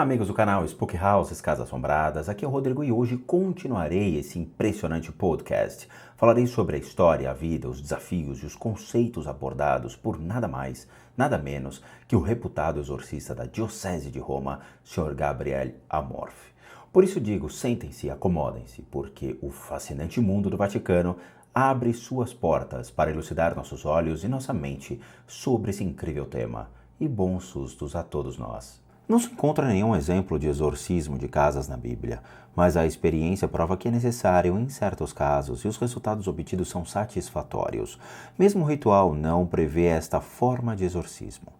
amigos do canal Spook Houses Casas Assombradas, aqui é o Rodrigo e hoje continuarei esse impressionante podcast. Falarei sobre a história, a vida, os desafios e os conceitos abordados por nada mais, nada menos que o reputado exorcista da Diocese de Roma, Sr. Gabriel Amorth. Por isso digo, sentem-se e acomodem-se, porque o fascinante mundo do Vaticano abre suas portas para elucidar nossos olhos e nossa mente sobre esse incrível tema. E bons sustos a todos nós. Não se encontra nenhum exemplo de exorcismo de casas na Bíblia, mas a experiência prova que é necessário em certos casos e os resultados obtidos são satisfatórios. Mesmo o ritual não prevê esta forma de exorcismo.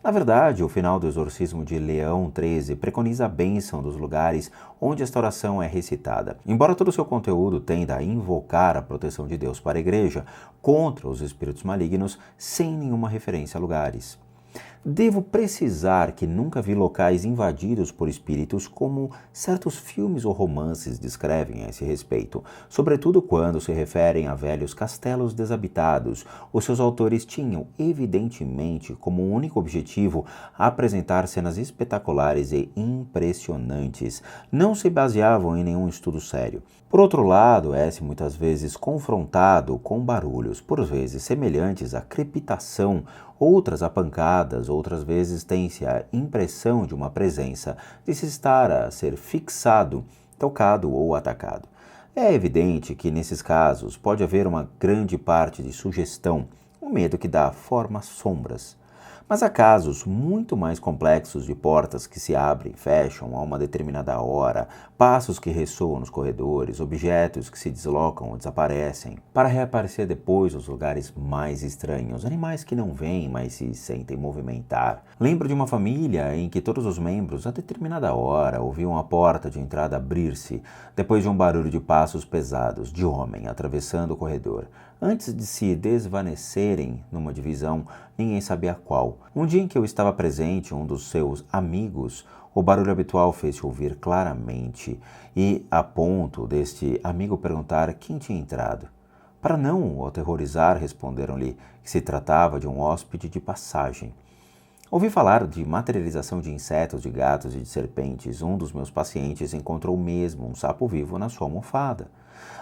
Na verdade, o final do exorcismo de Leão XIII preconiza a bênção dos lugares onde esta oração é recitada. Embora todo o seu conteúdo tenda a invocar a proteção de Deus para a Igreja contra os espíritos malignos, sem nenhuma referência a lugares. Devo precisar que nunca vi locais invadidos por espíritos como certos filmes ou romances descrevem a esse respeito, sobretudo quando se referem a velhos castelos desabitados. Os seus autores tinham, evidentemente, como único objetivo apresentar cenas espetaculares e impressionantes. Não se baseavam em nenhum estudo sério. Por outro lado, é-se muitas vezes confrontado com barulhos, por vezes semelhantes à crepitação, outras a pancadas, outras vezes tem-se a impressão de uma presença, de se estar a ser fixado, tocado ou atacado. É evidente que nesses casos pode haver uma grande parte de sugestão, um medo que dá forma às sombras. Mas há casos muito mais complexos de portas que se abrem e fecham a uma determinada hora, passos que ressoam nos corredores, objetos que se deslocam ou desaparecem, para reaparecer depois nos lugares mais estranhos, animais que não vêm, mas se sentem movimentar. Lembro de uma família em que todos os membros, a determinada hora, ouviam a porta de entrada abrir-se, depois de um barulho de passos pesados, de homem atravessando o corredor. Antes de se desvanecerem numa divisão, ninguém sabia qual. Um dia em que eu estava presente, um dos seus amigos, o barulho habitual fez-se ouvir claramente e a ponto deste amigo perguntar quem tinha entrado. Para não o aterrorizar, responderam-lhe que se tratava de um hóspede de passagem. Ouvi falar de materialização de insetos, de gatos e de serpentes. Um dos meus pacientes encontrou mesmo um sapo vivo na sua almofada.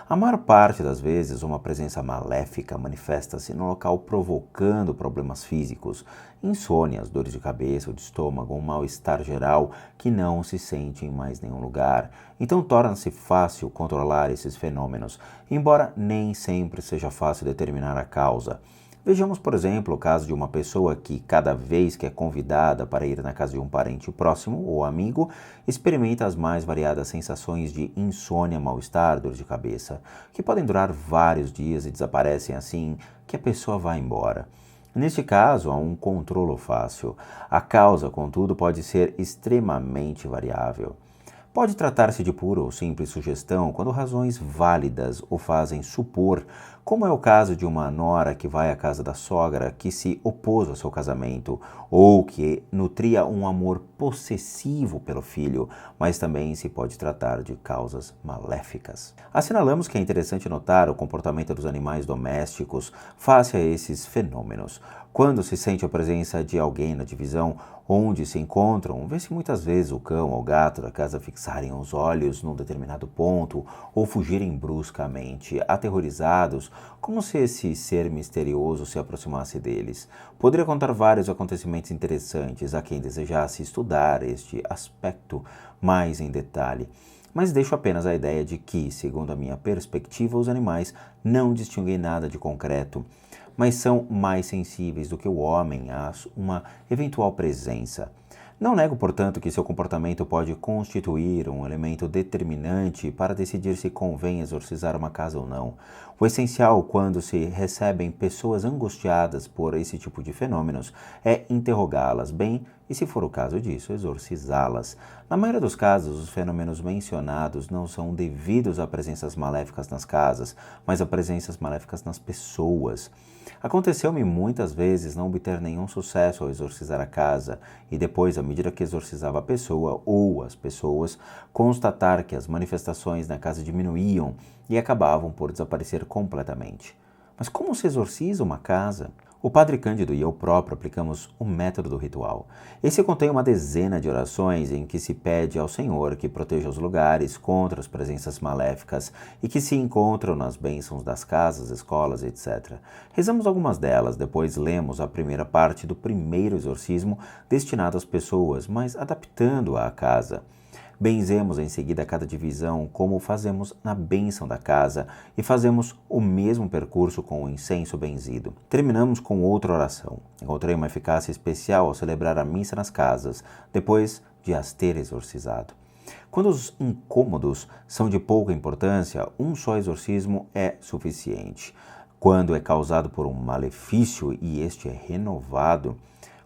A maior parte das vezes, uma presença maléfica manifesta-se no local provocando problemas físicos, insônias, dores de cabeça ou de estômago, um mal-estar geral que não se sente em mais nenhum lugar. Então torna-se fácil controlar esses fenômenos, embora nem sempre seja fácil determinar a causa. Vejamos, por exemplo, o caso de uma pessoa que, cada vez que é convidada para ir na casa de um parente próximo ou amigo, experimenta as mais variadas sensações de insônia, mal-estar, dor de cabeça, que podem durar vários dias e desaparecem assim que a pessoa vai embora. Neste caso, há um controlo fácil. A causa, contudo, pode ser extremamente variável. Pode tratar-se de pura ou simples sugestão quando razões válidas o fazem supor, como é o caso de uma nora que vai à casa da sogra que se opôs ao seu casamento, ou que nutria um amor possessivo pelo filho, mas também se pode tratar de causas maléficas. Assinalamos que é interessante notar o comportamento dos animais domésticos face a esses fenômenos. Quando se sente a presença de alguém na divisão onde se encontram, vê-se muitas vezes o cão ou o gato da casa fixarem os olhos num determinado ponto ou fugirem bruscamente, aterrorizados, como se esse ser misterioso se aproximasse deles. Poderia contar vários acontecimentos interessantes a quem desejasse estudar este aspecto mais em detalhe. Mas deixo apenas a ideia de que, segundo a minha perspectiva, os animais não distinguem nada de concreto, mas são mais sensíveis do que o homem a uma eventual presença. Não nego, portanto, que seu comportamento pode constituir um elemento determinante para decidir se convém exorcizar uma casa ou não. O essencial, quando se recebem pessoas angustiadas por esse tipo de fenômenos, é interrogá-las bem e, se for o caso disso, exorcizá-las. Na maioria dos casos, os fenômenos mencionados não são devidos a presenças maléficas nas casas, mas a presenças maléficas nas pessoas. Aconteceu-me muitas vezes não obter nenhum sucesso ao exorcizar a casa e depois, à medida que exorcizava a pessoa ou as pessoas, constatar que as manifestações na casa diminuíam e acabavam por desaparecer completamente. Mas como se exorciza uma casa? O Padre Cândido e eu próprio aplicamos o método do ritual. Esse contém uma dezena de orações em que se pede ao Senhor que proteja os lugares contra as presenças maléficas e que se encontram nas bênçãos das casas, escolas, etc. Rezamos algumas delas, depois lemos a primeira parte do primeiro exorcismo destinado às pessoas, mas adaptando-a à casa. Benzemos em seguida cada divisão, como fazemos na bênção da casa, e fazemos o mesmo percurso com o incenso benzido. Terminamos com outra oração. Encontrei uma eficácia especial ao celebrar a missa nas casas, depois de as ter exorcizado. Quando os incômodos são de pouca importância, um só exorcismo é suficiente. Quando é causado por um malefício e este é renovado,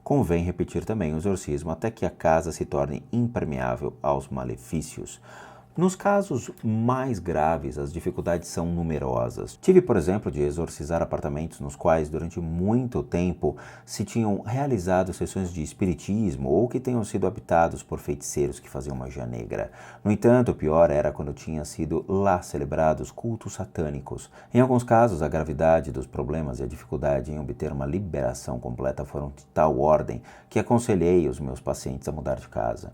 convém repetir também o exorcismo até que a casa se torne impermeável aos malefícios. Nos casos mais graves, as dificuldades são numerosas. Tive, por exemplo, de exorcizar apartamentos nos quais, durante muito tempo, se tinham realizado sessões de espiritismo ou que tenham sido habitados por feiticeiros que faziam magia negra. No entanto, o pior era quando tinham sido lá celebrados cultos satânicos. Em alguns casos, a gravidade dos problemas e a dificuldade em obter uma liberação completa foram de tal ordem que aconselhei os meus pacientes a mudar de casa.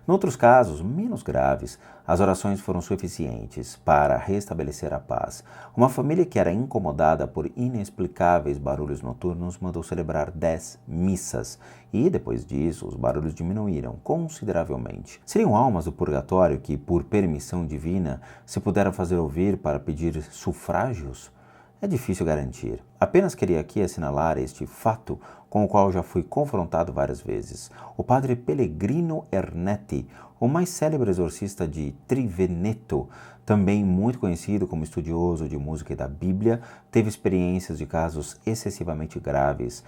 Noutros casos, menos graves, as orações foram suficientes para restabelecer a paz. Uma família que era incomodada por inexplicáveis barulhos noturnos mandou celebrar 10 missas e, depois disso, os barulhos diminuíram consideravelmente. Seriam almas do purgatório que, por permissão divina, se puderam fazer ouvir para pedir sufrágios? É difícil garantir. Apenas queria aqui assinalar este fato com o qual já fui confrontado várias vezes. O padre Pellegrino Ernetti, o mais célebre exorcista de Triveneto, também muito conhecido como estudioso de música e da Bíblia, teve experiências de casos excessivamente graves.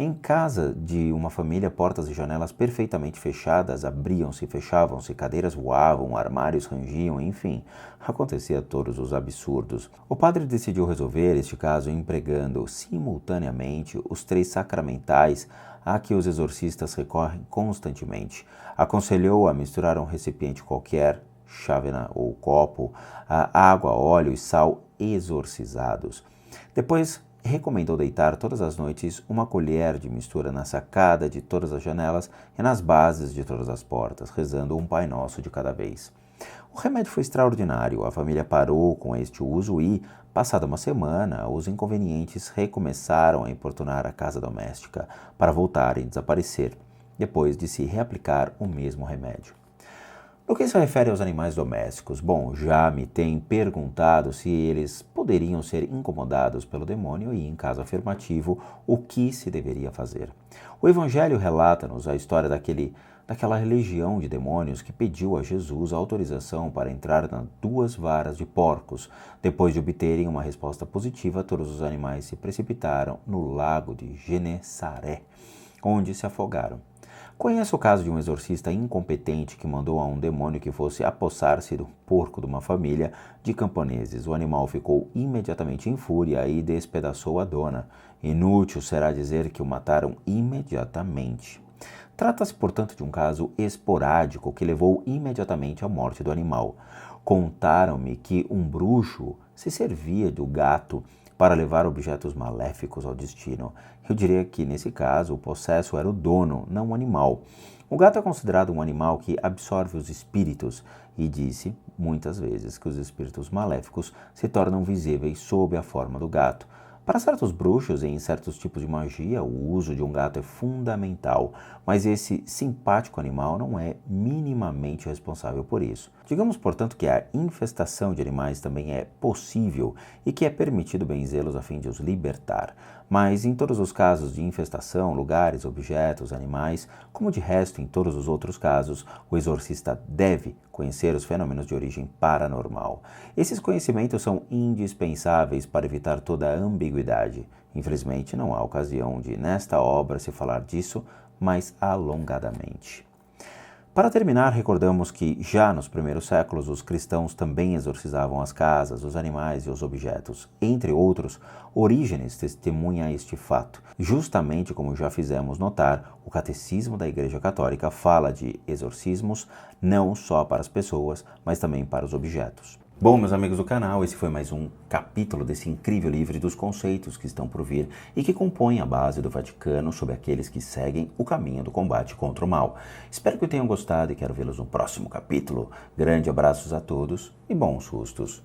Em casa de uma família, portas e janelas perfeitamente fechadas abriam-se e fechavam-se, cadeiras voavam, armários rangiam, enfim, acontecia todos os absurdos. O padre decidiu resolver este caso empregando simultaneamente os 3 sacramentais a que os exorcistas recorrem constantemente. Aconselhou a misturar um recipiente qualquer, chávena ou copo, a água, óleo e sal exorcizados. Depois recomendou deitar todas as noites uma colher de mistura na sacada de todas as janelas e nas bases de todas as portas, rezando um Pai Nosso de cada vez. O remédio foi extraordinário, a família parou com este uso e, passada uma semana, os inconvenientes recomeçaram a importunar a casa doméstica para voltarem a desaparecer, depois de se reaplicar o mesmo remédio. No que se refere aos animais domésticos, bom, já me tem perguntado se eles poderiam ser incomodados pelo demônio e, em caso afirmativo, o que se deveria fazer. O Evangelho relata-nos a história daquela legião de demônios que pediu a Jesus autorização para entrar nas 2 varas de porcos. Depois de obterem uma resposta positiva, todos os animais se precipitaram no lago de Genesaré, onde se afogaram. Conheço o caso de um exorcista incompetente que mandou a um demônio que fosse apossar-se do porco de uma família de camponeses. O animal ficou imediatamente em fúria e despedaçou a dona. Inútil será dizer que o mataram imediatamente. Trata-se, portanto, de um caso esporádico que levou imediatamente à morte do animal. Contaram-me que um bruxo se servia do gato para levar objetos maléficos ao destino. Eu diria que, nesse caso, o possesso era o dono, não o animal. O gato é considerado um animal que absorve os espíritos e disse, muitas vezes, que os espíritos maléficos se tornam visíveis sob a forma do gato. Para certos bruxos e em certos tipos de magia, o uso de um gato é fundamental, mas esse simpático animal não é minimamente responsável por isso. Digamos, portanto, que a infestação de animais também é possível e que é permitido benzê-los a fim de os libertar. Mas em todos os casos de infestação, lugares, objetos, animais, como de resto em todos os outros casos, o exorcista deve conhecer os fenômenos de origem paranormal. Esses conhecimentos são indispensáveis para evitar toda a ambiguidade. Infelizmente, não há ocasião de, nesta obra, se falar disso mais alongadamente. Para terminar, recordamos que, já nos primeiros séculos, os cristãos também exorcizavam as casas, os animais e os objetos. Entre outros, Orígenes testemunha este fato. Justamente como já fizemos notar, o Catecismo da Igreja Católica fala de exorcismos não só para as pessoas, mas também para os objetos. Bom, meus amigos do canal, esse foi mais um capítulo desse incrível livro e dos conceitos que estão por vir e que compõem a base do Vaticano sobre aqueles que seguem o caminho do combate contra o mal. Espero que tenham gostado e quero vê-los no próximo capítulo. Grande abraços a todos e bons sustos.